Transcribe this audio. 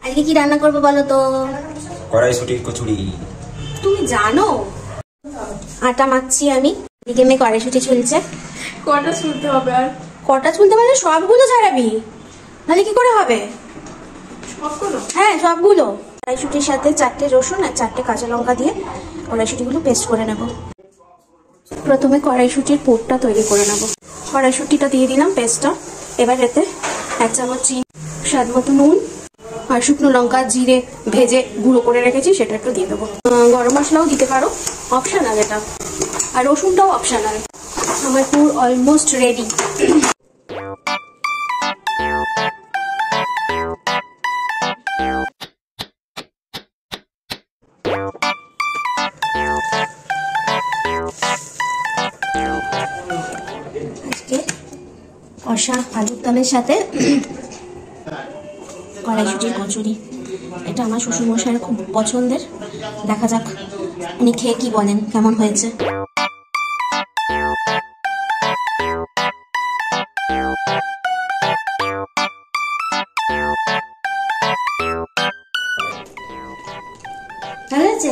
আজকে কি রান্না করবো বলো তো? কড়াইশুটির কচুরি। তুমি জানো? আটা মাখছি আমি, এদিকে মেয়ে কড়াইশুটি ছুলছে। কটা ছুলতে হবে? আর কটা ছুলতে মানে সবগুলো ছাড়াবি, নাহলে কি করে হবে? সবগুলো? হ্যাঁ সবগুলো। কড়াইশুটির সাথে 4টে রসুন আর 4টে কাঁচা লঙ্কা দিয়ে কড়াইশুটিগুলো পেস্ট করে নেব। প্রথমে কড়াইশুটির পুরটা তৈরি করে নেব। কড়াইশুটিটা দিয়ে দিলাম পেস্টটা। এবার এতে 1 চামচ চিনি, স্বাদ মতো নুন আর শুকনো লঙ্কা জিরে ভেজে গুঁড়ো করে রেখেছি সেটা একটু দিয়ে দেবো। গরম মশলাও দিতে পারো, অপশনাল এটা, আর রসুনটাও অপশনাল। আমার পুর অলমোস্ট রেডি। আজকে কষা আলুর দমের সাথে কড়াইশুটির কচুরি, এটা আমার শ্বশুরমশাইয়ের খুব পছন্দের। দেখা যাক উনি খেয়ে কি বলেন, কেমন হয়েছে। ভালো হয়েছে?